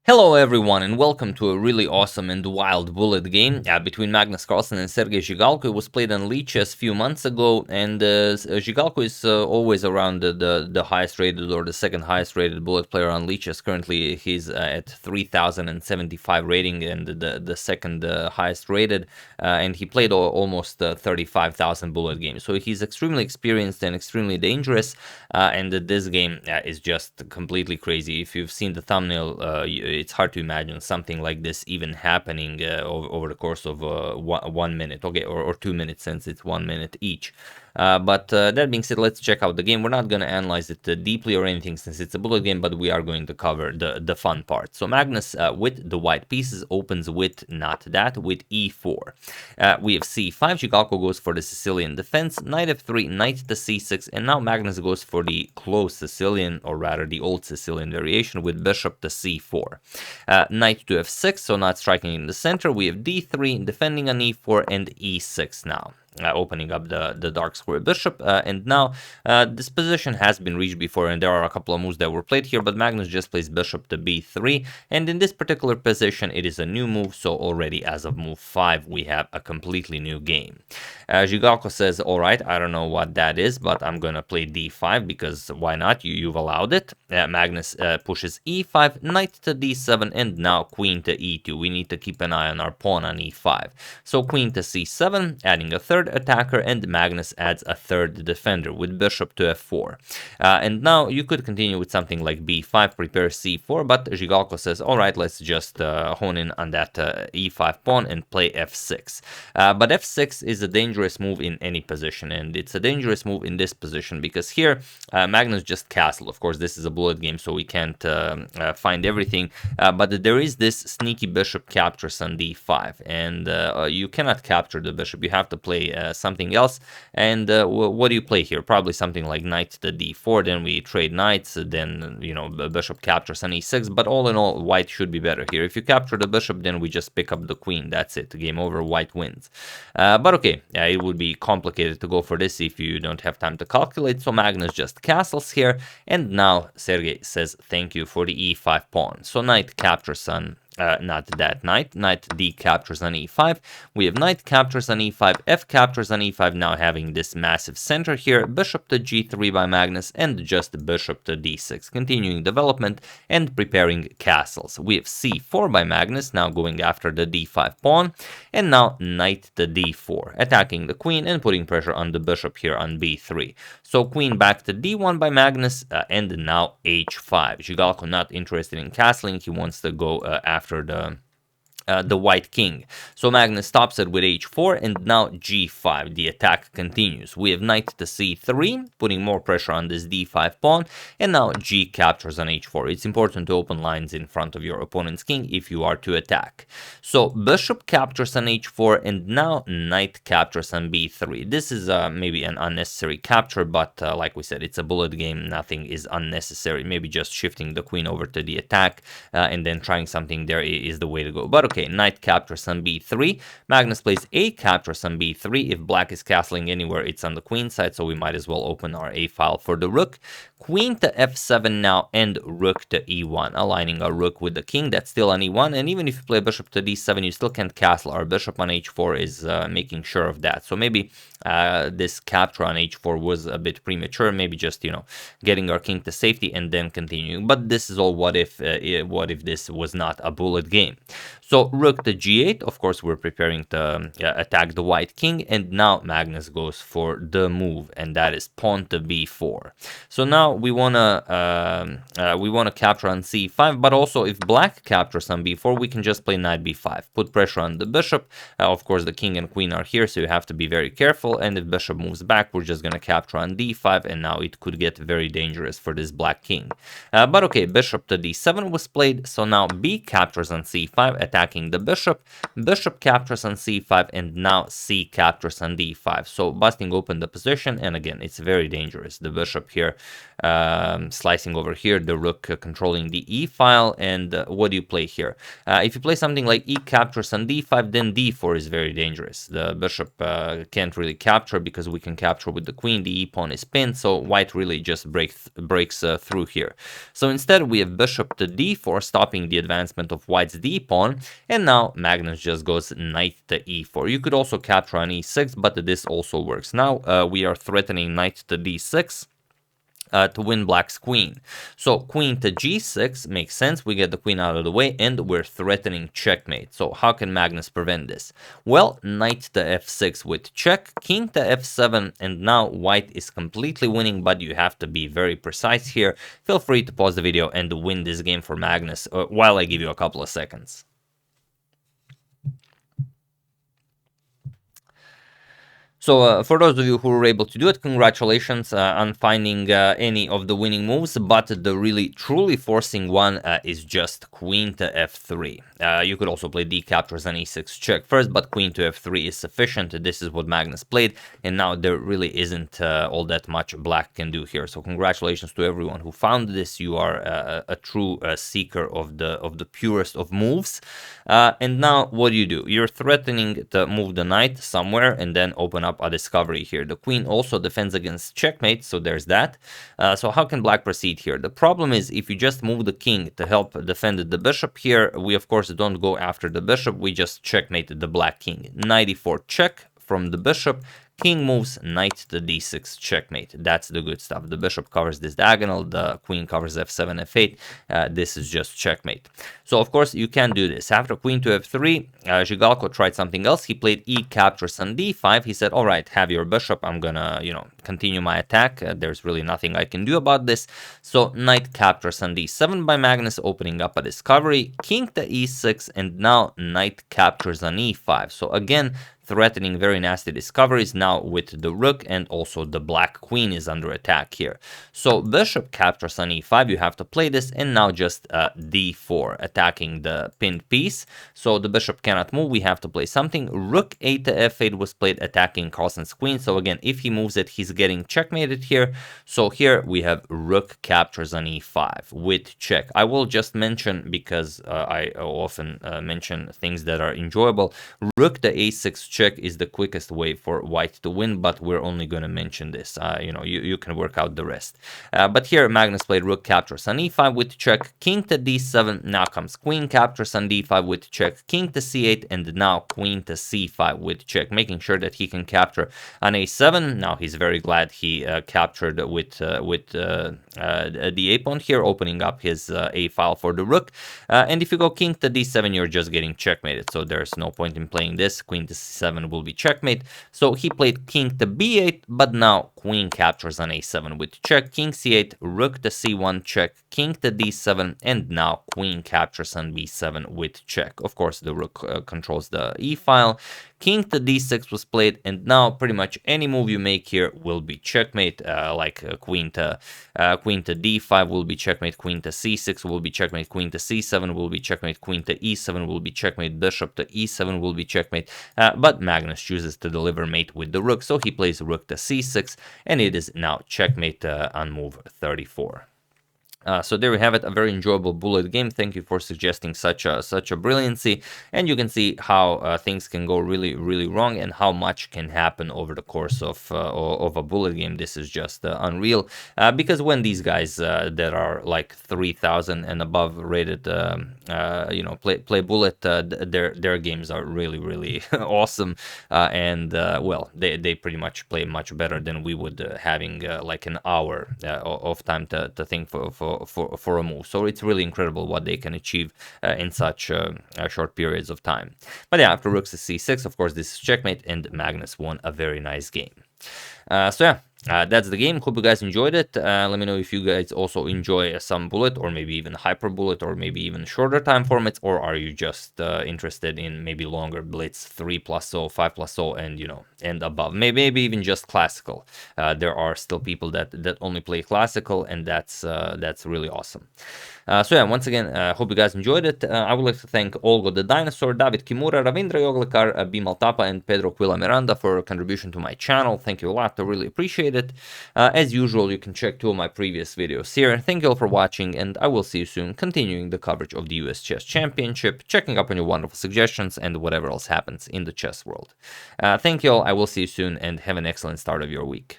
Hello everyone and welcome to a really awesome and wild bullet game between Magnus Carlsen and Sergei Zhigalko. It was played on Lichess a few months ago, and Zhigalko is always around the highest rated or the second highest rated bullet player on Lichess. Currently he's at 3075 rating and the second highest rated, and he played almost 35,000 bullet games. So he's extremely experienced and extremely dangerous, and this game is just completely crazy. If you've seen the thumbnail, it's hard to imagine something like this even happening over the course of 1 minute, okay, or 2 minutes, since it's 1 minute each. But that being said, let's check out the game. We're not going to analyze it deeply or anything since it's a bullet game, but we are going to cover the fun part. So Magnus, with the white pieces, opens with not that, with e4. We have c5, Zhigalko goes for the Sicilian defense, knight f3, knight to c6, and now Magnus goes for the close Sicilian, or rather the old Sicilian variation, with bishop to c4. Knight to f6, so not striking in the center. We have d3, defending on e4, and e6 now. Opening up the dark square bishop, and now this position has been reached before, and there are a couple of moves that were played here, but Magnus just plays bishop to b3, and in this particular position it is a new move, so already as of move 5 we have a completely new game. Zhigalko says, alright, I don't know what that is, but I'm gonna play d5 because why not, you've allowed it. Magnus pushes e5, knight to d7, and now queen to e2. We need to keep an eye on our pawn on e5. So queen to c7, adding a third attacker, and Magnus adds a third defender with bishop to f4. And now you could continue with something like b5, prepare c4, but Zhigalko says, alright, let's just hone in on that e5 pawn and play f6. But f6 is a dangerous move in any position, and it's a dangerous move in this position because here Magnus just castle. Of course, this is a bullet game, so we can't find everything, but there is this sneaky bishop captures on d5, and you cannot capture the bishop. You have to play something else. And what do you play here? Probably something like knight to d4, then we trade knights, then, you know, bishop captures on e6, but all in all, white should be better here. If you capture the bishop, then we just pick up the queen. That's it. Game over, white wins. But okay, it would be complicated to go for this if you don't have time to calculate, so Magnus just castles here, and now Sergei says thank you for the e5 pawn. So knight captures on not that knight d captures on e5, we have knight captures on e5, f captures on e5, now having this massive center here, bishop to g3 by Magnus, and just bishop to d6, continuing development and preparing castles. We have c4 by Magnus, now going after the d5 pawn, and now knight to d4, attacking the queen and putting pressure on the bishop here on b3. So queen back to d1 by Magnus, and now h5. Zhigalko not interested in castling, he wants to go after the white king. So Magnus stops it with h4, and now g5. The attack continues. We have knight to c3, putting more pressure on this d5 pawn, and now g captures on h4. It's important to open lines in front of your opponent's king if you are to attack. So bishop captures on h4, and now knight captures on b3. This is maybe an unnecessary capture, but like we said, it's a bullet game. Nothing is unnecessary. Maybe just shifting the queen over to the attack and then trying something there is the way to go. But okay, knight captures on b3. Magnus plays a captures on b3. If black is castling anywhere, it's on the queen side, so we might as well open our a file for the rook. Queen to f7 now, and rook to e1, aligning our rook with the king. That's still on e1, and even if you play bishop to d7, you still can't castle. Our bishop on h4 is making sure of that. So maybe this capture on h4 was a bit premature. Maybe just, you know, getting our king to safety and then continuing. But this is all what if this was not a bullet game. So rook to g8, of course we're preparing to attack the white king, and now Magnus goes for the move, and that is pawn to b4. So now we wanna capture on c5, but also if black captures on b4, we can just play knight b5, put pressure on the bishop. Of course the king and queen are here, so you have to be very careful, and if bishop moves back, we're just gonna capture on d5, and now it could get very dangerous for this black king. But okay, bishop to d7 was played, so now b captures on c5, attacking attacking the bishop. Bishop captures on c5, and now c captures on d5. So busting open the position, and again, it's very dangerous. The bishop here slicing over here, the rook controlling the e file, and what do you play here? If you play something like e captures on d5, then d4 is very dangerous. The bishop can't really capture because we can capture with the queen. The e pawn is pinned, so white really just breaks through here. So instead, we have bishop to d4, stopping the advancement of white's d pawn, and now Magnus just goes knight to e4. You could also capture on e6, but this also works. Now we are threatening knight to d6. To win black's queen. So queen to g6 makes sense. We get the queen out of the way, and we're threatening checkmate. So how can Magnus prevent this? Well, knight to f6 with check, king to f7, and now white is completely winning, but you have to be very precise here. Feel free to pause the video and win this game for Magnus while I give you a couple of seconds. So for those of you who were able to do it, congratulations on finding any of the winning moves, but the really truly forcing one is just queen to f3. You could also play d captures on e6 check first, but queen to f3 is sufficient. This is what Magnus played, and now there really isn't all that much black can do here. So congratulations to everyone who found this. You are a true seeker of the purest of moves. And now what do? You're threatening to move the knight somewhere and then open up a discovery here. The queen also defends against checkmate, so there's that. So how can black proceed here? The problem is if you just move the king to help defend the bishop here, we of course don't go after the bishop, we just checkmate the black king. Knight e4 check from the bishop. King moves, knight to d6, checkmate. That's the good stuff. The bishop covers this diagonal, the queen covers f7, f8. This is just checkmate. So, of course, you can do this. After queen to f3, Zhigalko tried something else. He played e captures on d5. He said, all right, have your bishop. I'm gonna, continue my attack. There's really nothing I can do about this. So, knight captures on d7 by Magnus, opening up a discovery. King to e6, and now knight captures on e5. So, again, threatening very nasty discoveries now with the rook, and also the black queen is under attack here. So bishop captures on e5, you have to play this, and now just d4, attacking the pinned piece. So the bishop cannot move, we have to play something. Rook a to f8 was played, attacking Carlsen's queen. So again, if he moves it, he's getting checkmated here. So here we have rook captures on e5 with check. I will just mention, because I often mention things that are enjoyable, rook to a6 check is the quickest way for white to win, but we're only going to mention this. You can work out the rest. But here Magnus played rook captures on e5 with check, king to d7, now comes queen captures on d5 with check, king to c8, and now queen to c5 with check, making sure that he can capture on a7. Now he's very glad he captured with the a pawn here, opening up his a file for the rook. And if you go king to d7, you're just getting checkmated, so there's no point in playing this. Queen to c7 will be checkmate. So he played king to b8, but now queen captures on a7 with check, king c8, rook to c1 check, king to d7, and now queen captures on b7 with check. Of course, the rook controls the e file. King to d6 was played, and now pretty much any move you make here will be checkmate. Queen to d5 will be checkmate, queen to c6 will be checkmate, queen to c7 will be checkmate, queen to e7 will be checkmate, bishop to e7 will be checkmate. But Magnus chooses to deliver mate with the rook, so he plays rook to c6, and it is now checkmate on move 34. So there we have it, a very enjoyable bullet game. Thank you for suggesting such a brilliancy, and you can see how things can go really, really wrong, and how much can happen over the course of a bullet game. This is just unreal, because when these guys that are like 3,000 and above rated, play bullet, their games are really, really awesome, and well, they pretty much play much better than we would, having like an hour of time to think for a move. So it's really incredible what they can achieve in such short periods of time. But yeah, after rook to c6, of course, this is checkmate, and Magnus won a very nice game. So yeah, That's the game. Hope you guys enjoyed it. Let me know if you guys also enjoy some bullet, or maybe even hyper bullet, or maybe even shorter time formats, or are you just interested in maybe longer blitz, 3+0, 5+0, and and above. Maybe even just classical. There are still people that only play classical, and that's really awesome. So yeah, once again, hope you guys enjoyed it. I would like to thank Olgo the Dinosaur, David Kimura, Ravindra Yoglekar, Bimal Tapa, and Pedro Quila Miranda for contribution to my channel. Thank you a lot. I really appreciate it. As usual, you can check 2 of my previous videos here. Thank you all for watching, and I will see you soon, continuing the coverage of the US Chess Championship, checking up on your wonderful suggestions, and whatever else happens in the chess world. Thank you all. I will see you soon, and have an excellent start of your week.